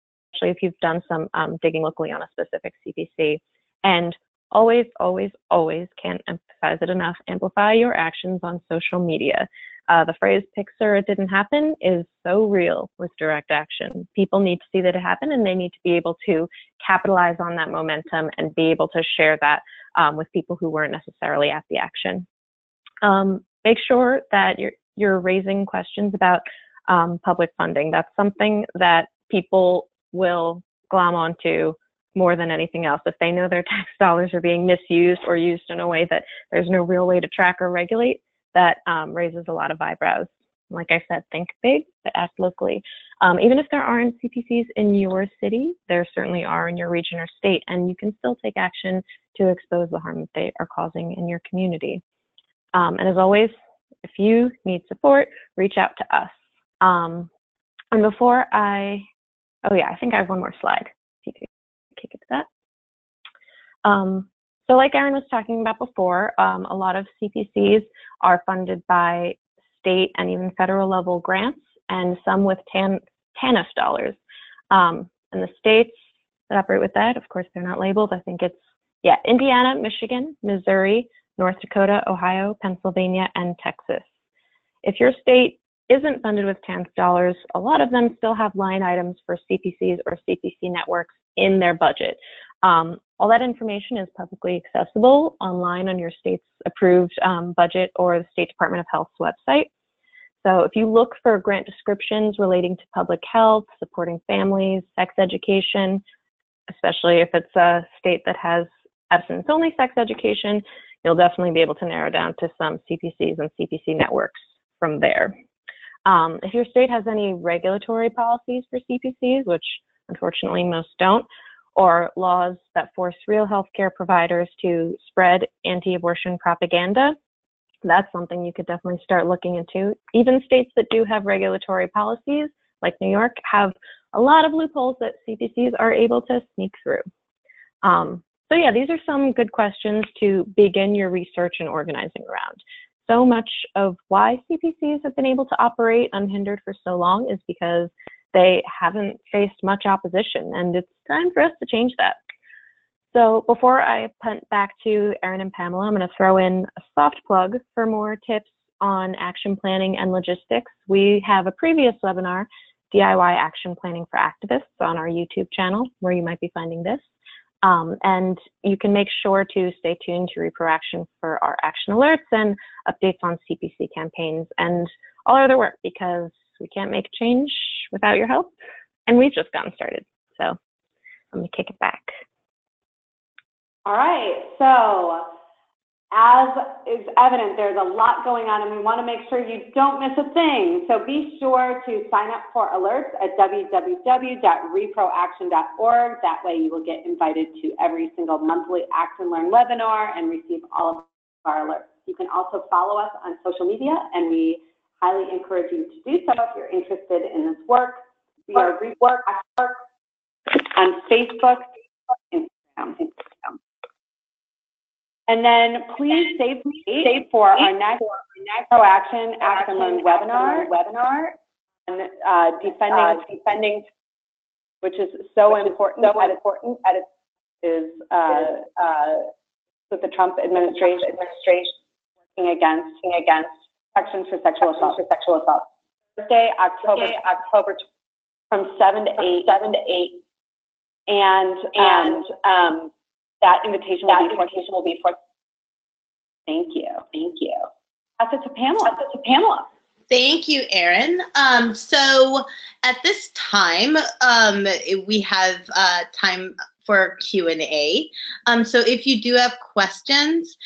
if you've done some digging locally on a specific CPC. And always, always, always, can't emphasize it enough, amplify your actions on social media. The phrase "Pixar, it didn't happen" is so real with direct action. People need to see that it happened, and they need to be able to capitalize on that momentum and be able to share that with people who weren't necessarily at the action. Make sure that you're raising questions about public funding. That's something that people will glom onto more than anything else. If they know their tax dollars are being misused or used in a way that there's no real way to track or regulate, that raises a lot of eyebrows. Like I said, think big, but act locally. Even if there aren't CPCs in your city, there certainly are in your region or state, and you can still take action to expose the harm that they are causing in your community. And as always, if you need support, reach out to us. And before I think I have one more slide. If you could kick it to that. So like Erin was talking about before, a lot of CPCs are funded by state and even federal level grants, and some with TANF dollars. And the states that operate with that, of course, they're not labeled. I think it's, Indiana, Michigan, Missouri, North Dakota, Ohio, Pennsylvania, and Texas. If your state isn't funded with TANF dollars, a lot of them still have line items for CPCs or CPC networks in their budget. All that information is publicly accessible online on your state's approved budget or the State Department of Health's website. So if you look for grant descriptions relating to public health, supporting families, sex education, especially if it's a state that has abstinence-only sex education, you'll definitely be able to narrow down to some CPCs and CPC networks from there. If your state has any regulatory policies for CPCs, which unfortunately most don't, or laws that force real healthcare providers to spread anti-abortion propaganda, that's something you could definitely start looking into. Even states that do have regulatory policies, like New York, have a lot of loopholes that CPCs are able to sneak through. So yeah, these are some good questions to begin your research and organizing around. So much of why CPCs have been able to operate unhindered for so long is because they haven't faced much opposition, and it's time for us to change that. So before I punt back to Erin and Pamela, I'm going to throw in a soft plug for more tips on action planning and logistics. We have a previous webinar, DIY Action Planning for Activists, on our YouTube channel, where you might be finding this. And you can make sure to stay tuned to Reproaction for our action alerts and updates on CPC campaigns and all our other work, because we can't make change without your help. And we've just gotten started. So I'm going to kick it back. All right, so as is evident, there's a lot going on, and we want to make sure you don't miss a thing. So be sure to sign up for alerts at www.reproaction.org. That way you will get invited to every single monthly Act and Learn webinar and receive all of our alerts. You can also follow us on social media, and we highly encourage you to do so if you're interested in this work. We are Reproaction on Facebook, Instagram. And then please save for our next Reproaction Act and Learn webinar on defending, which is so important. Is with the Trump administration working against protections for sexual assault. Thursday, October from 7 to 8, and that invitation will be for. Thank you. Pass it to Pamela. Thank you, Erin. So at this time, we have time for Q&A. So if you do have questions,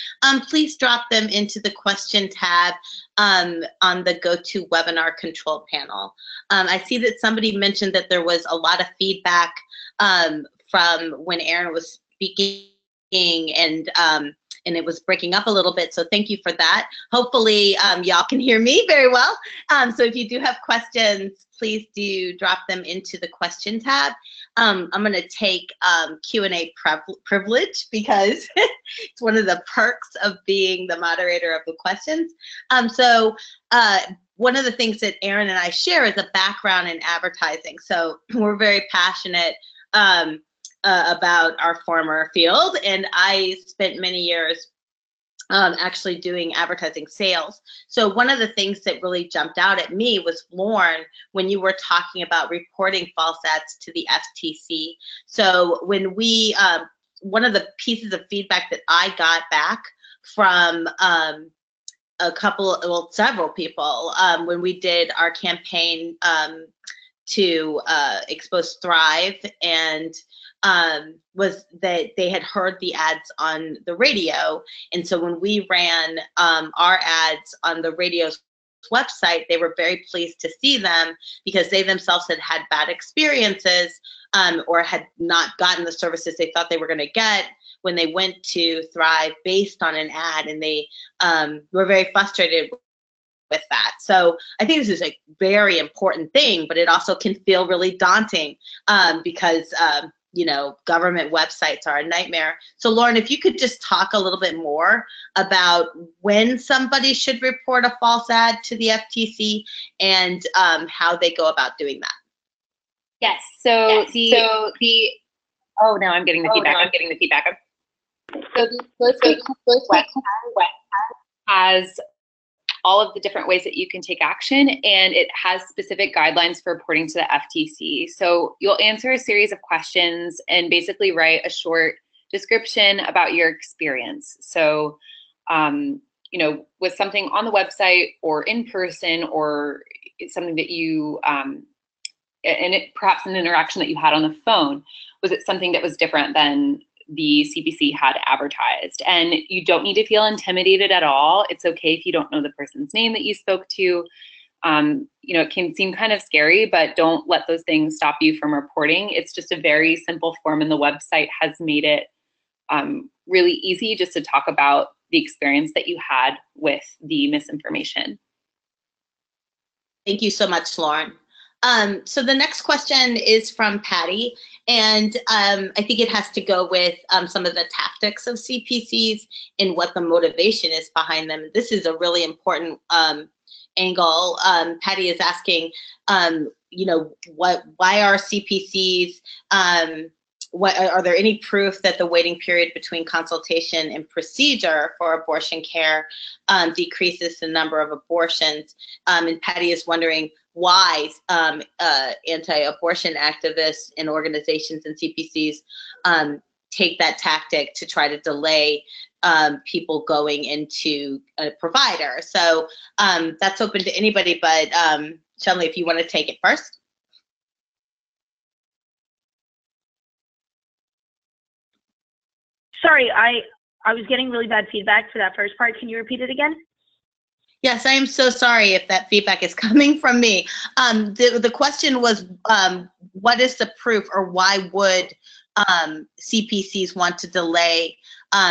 please drop them into the question tab on the GoToWebinar control panel. I see that somebody mentioned that there was a lot of feedback from when Erin was speaking, and it was breaking up a little bit, so thank you for that. Hopefully y'all can hear me very well. So if you do have questions, please do drop them into the question tab. I'm going to take Q&A privilege, because it's one of the perks of being the moderator of the questions. So one of the things that Erin and I share is a background in advertising. So we're very passionate about our former field, and I spent many years actually doing advertising sales. So one of the things that really jumped out at me was, Lauren, when you were talking about reporting false ads to the FTC. So when we, one of the pieces of feedback that I got back from several people when we did our campaign to expose Thrive, and was that they had heard the ads on the radio. And so when we ran our ads on the radio's website, they were very pleased to see them, because they themselves had had bad experiences or had not gotten the services they thought they were going to get when they went to Thrive based on an ad, and they were very frustrated with that. So I think this is a very important thing, but it also can feel really daunting because you know, government websites are a nightmare. So Lauren, if you could just talk a little bit more about when somebody should report a false ad to the FTC and how they go about doing that. Yes. So oh no, I'm getting the feedback. So the website has all of the different ways that you can take action, and it has specific guidelines for reporting to the FTC. So you'll answer a series of questions and basically write a short description about your experience. So, you know, with something on the website or in person, or it's something that you, perhaps an interaction that you had on the phone, was it something that was different than the CPC had advertised? And you don't need to feel intimidated at all. It's okay if you don't know the person's name that you spoke to. You know, it can seem kind of scary, but don't let those things stop you from reporting. It's just a very simple form, and the website has made it really easy just to talk about the experience that you had with the misinformation. Thank you so much, Lauren. So the next question is from Patty, and I think it has to go with some of the tactics of CPCs and what the motivation is behind them. This is a really important angle. Patty is asking, you know, why are CPCs, are there any proof that the waiting period between consultation and procedure for abortion care decreases the number of abortions? And Patty is wondering why anti-abortion activists and organizations and CPCs take that tactic to try to delay people going into a provider. So that's open to anybody, but Shanley, if you want to take it first. Sorry, I was getting really bad feedback for that first part. Can you repeat it again? Yes, I am so sorry if that feedback is coming from me. The question was, what is the proof, or why would CPCs want to delay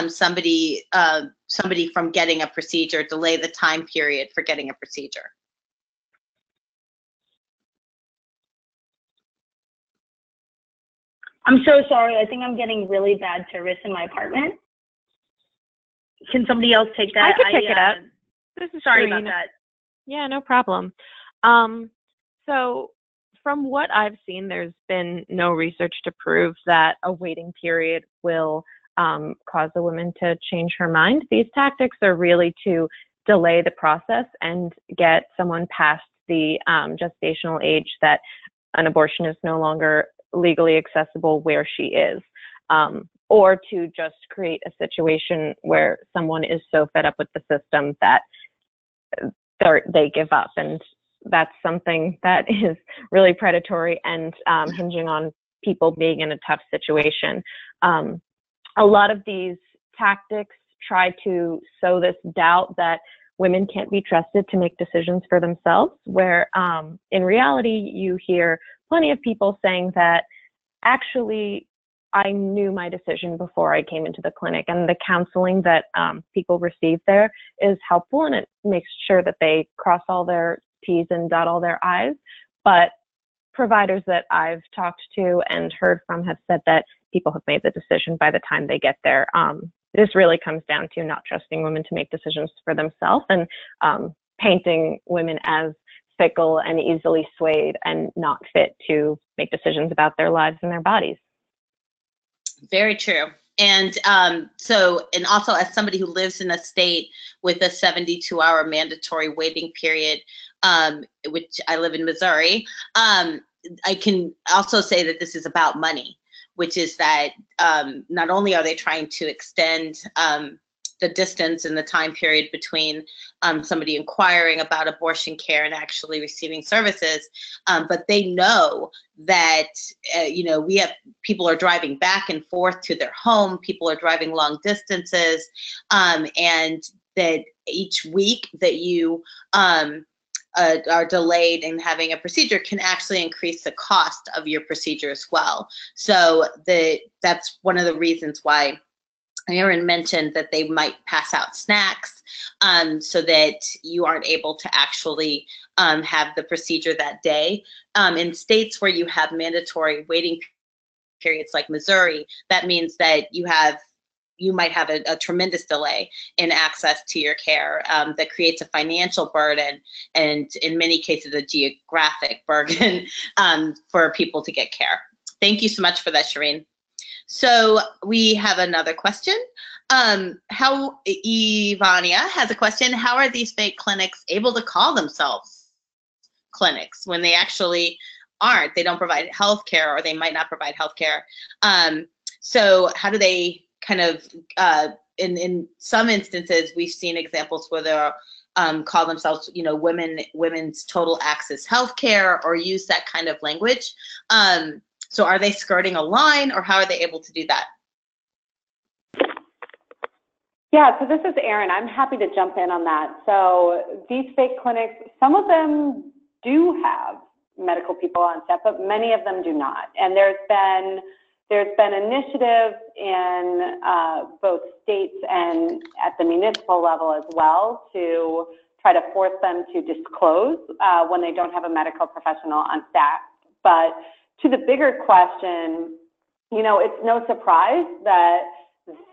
somebody from getting a procedure, delay the time period for getting a procedure? I'm so sorry. I think I'm getting really bad service in my apartment. Can somebody else take that? I can pick it up. This is sorry Serena. about that. Yeah, no problem. So from what I've seen, there's been no research to prove that a waiting period will cause a woman to change her mind. These tactics are really to delay the process and get someone past the gestational age that an abortion is no longer legally accessible where she is, or to just create a situation where someone is so fed up with the system that they give up. And that's something that is really predatory and hinging on people being in a tough situation. A lot of these tactics try to sow this doubt that women can't be trusted to make decisions for themselves, where in reality, you hear plenty of people saying that actually I knew my decision before I came into the clinic, and the counseling that people receive there is helpful, and it makes sure that they cross all their T's and dot all their I's. But providers that I've talked to and heard from have said that people have made the decision by the time they get there. This really comes down to not trusting women to make decisions for themselves, and painting women as fickle and easily swayed and not fit to make decisions about their lives and their bodies. Very true. And and also as somebody who lives in a state with a 72-hour mandatory waiting period, which I live in Missouri, I can also say that this is about money, which is that not only are they trying to extend the distance and the time period between somebody inquiring about abortion care and actually receiving services, but they know that we have people are driving back and forth to their home, people are driving long distances, and that each week that you are delayed in having a procedure can actually increase the cost of your procedure as well. So that's one of the reasons why Erin mentioned that they might pass out snacks so that you aren't able to actually have the procedure that day. In states where you have mandatory waiting periods like Missouri, that means that you might have a tremendous delay in access to your care that creates a financial burden and in many cases a geographic burden for people to get care. Thank you so much for that, Shireen. So we have another question. Ivania has a question. How are these fake clinics able to call themselves clinics when they actually aren't? They don't provide health care, or they might not provide health care. So how do they kind of, in some instances, we've seen examples where they're call themselves, women's total access healthcare, or use that kind of language. So are they skirting a line, or how are they able to do that? Yeah, so this is Erin. I'm happy to jump in on that. So these fake clinics, some of them do have medical people on staff, but many of them do not. And there's been There's been initiatives in both states and at the municipal level as well to try to force them to disclose when they don't have a medical professional on staff. But to the bigger question, you know, it's no surprise that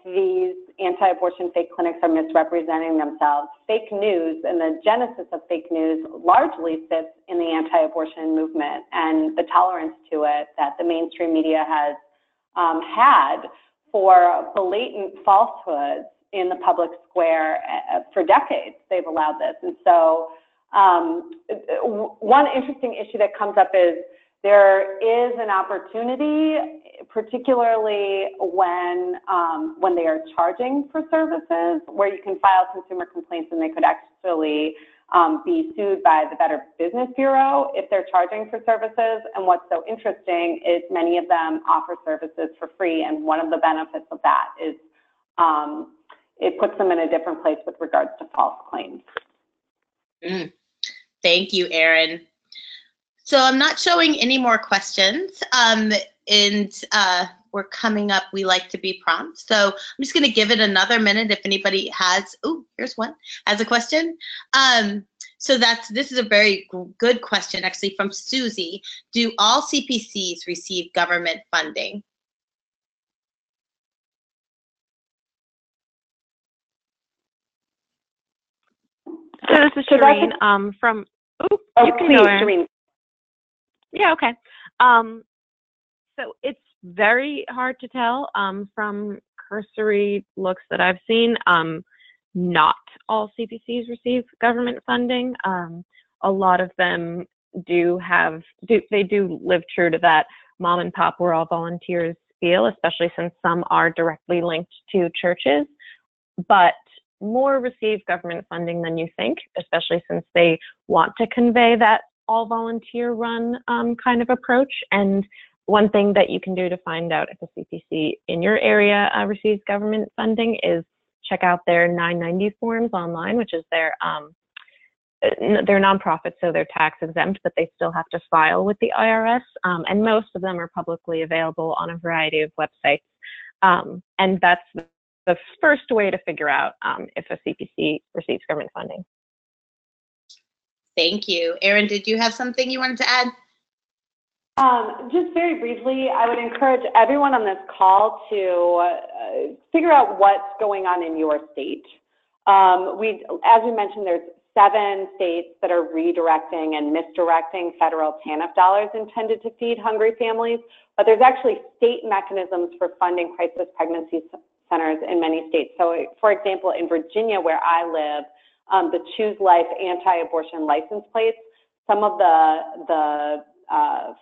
these anti-abortion fake clinics are misrepresenting themselves. Fake news and the genesis of fake news largely sits in the anti-abortion movement and the tolerance to it that the mainstream media has had for blatant falsehoods in the public square for decades. They've allowed this. And so one interesting issue that comes up is there is an opportunity, particularly when they are charging for services, where you can file consumer complaints and they could actually be sued by the Better Business Bureau if they're charging for services. And what's so interesting is many of them offer services for free, and one of the benefits of that is it puts them in a different place with regards to false claims. Thank you, Erin. So I'm not showing any more questions, and we're coming up. We like to be prompt, so I'm just going to give it another minute if anybody has. Oh, here's one has a question. So this is a very good question, actually, from Susie. Do all CPCs receive government funding? So this is Shireen from. Oh, you can please, go, Shireen. Yeah, okay. So it's very hard to tell from cursory looks that I've seen. Not all CPCs receive government funding. A lot of them do live true to that mom and pop, we're all volunteers feel, especially since some are directly linked to churches. But more receive government funding than you think, especially since they want to convey that all volunteer run kind of approach. And one thing that you can do to find out if a CPC in your area receives government funding is check out their 990 forms online, which is they're nonprofit, so they're tax exempt, but they still have to file with the IRS. And most of them are publicly available on a variety of websites. And that's the first way to figure out if a CPC receives government funding. Thank you. Erin, did you have something you wanted to add? Just very briefly, I would encourage everyone on this call to figure out what's going on in your state. As we mentioned, there's 7 states that are redirecting and misdirecting federal TANF dollars intended to feed hungry families, but there's actually state mechanisms for funding crisis pregnancy centers in many states. So, for example, in Virginia, where I live, the Choose Life anti-abortion license plates, some of the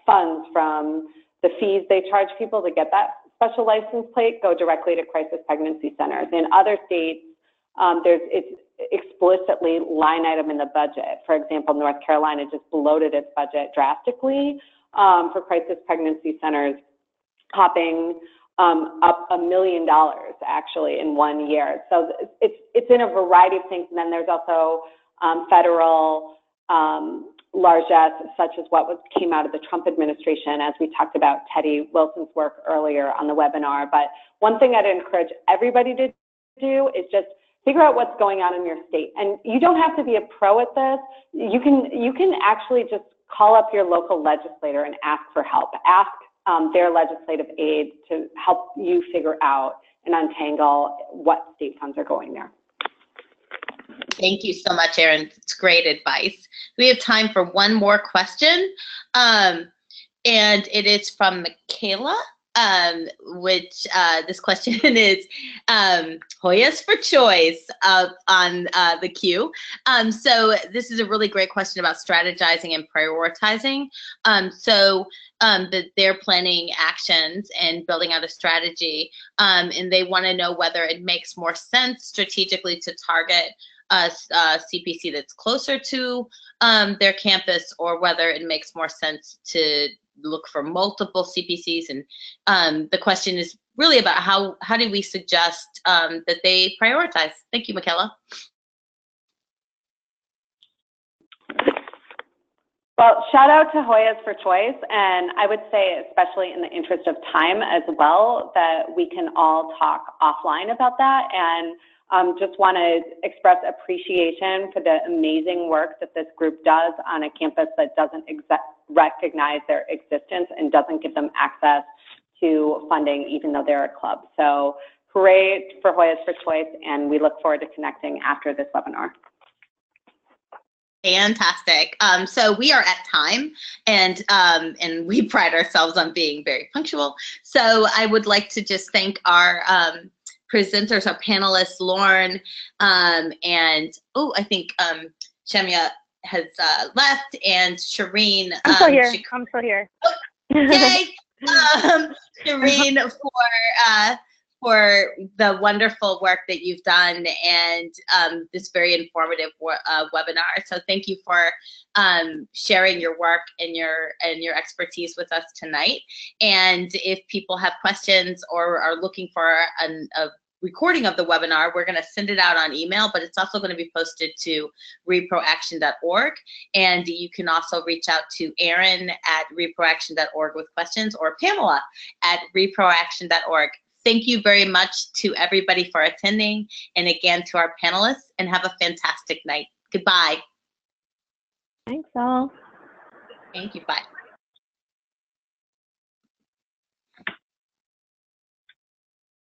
funds from the fees they charge people to get that special license plate go directly to crisis pregnancy centers. In other states, it's explicitly line item in the budget. For example, North Carolina just bloated its budget drastically for crisis pregnancy centers, hopping up $1 million actually in 1 year. So it's in a variety of things. And then there's also federal largesse, such as what came out of the Trump administration, as we talked about Teddy Wilson's work earlier on the webinar. But one thing I'd encourage everybody to do is just figure out what's going on in your state. And you don't have to be a pro at this. You can actually just call up your local legislator and ask for help. Ask their legislative aid to help you figure out and untangle what state funds are going there. Thank you so much, Erin. It's great advice. We have time for one more question, and it is from Michaela, which this question is Hoyas for choice on the queue. So this is a really great question about strategizing and prioritizing. That they're planning actions and building out a strategy, and they want to know whether it makes more sense strategically to target a CPC that's closer to their campus, or whether it makes more sense to look for multiple CPCs. And the question is really about how do we suggest that they prioritize? Thank you, Michaela. Well, shout out to Hoyas for choice, and I would say, especially in the interest of time as well, that we can all talk offline about that, and just want to express appreciation for the amazing work that this group does on a campus that doesn't recognize their existence and doesn't give them access to funding, even though they're a club. So hooray for Hoyas for choice, and we look forward to connecting after this webinar. Fantastic. So we are at time, and we pride ourselves on being very punctual. So I would like to just thank our presenters, our panelists, Lauren, and I think Shamia has left, and Shireen. I'm still here. I'm still here. Yay! Shireen for the wonderful work that you've done and this very informative webinar. So thank you for sharing your work and your expertise with us tonight. And if people have questions or are looking for a recording of the webinar, we're going to send it out on email, but it's also going to be posted to reproaction.org. And you can also reach out to Erin at reproaction.org with questions, or Pamela at reproaction.org. Thank you very much to everybody for attending, and again to our panelists, and have a fantastic night. Goodbye. Thanks all. Thank you. Bye.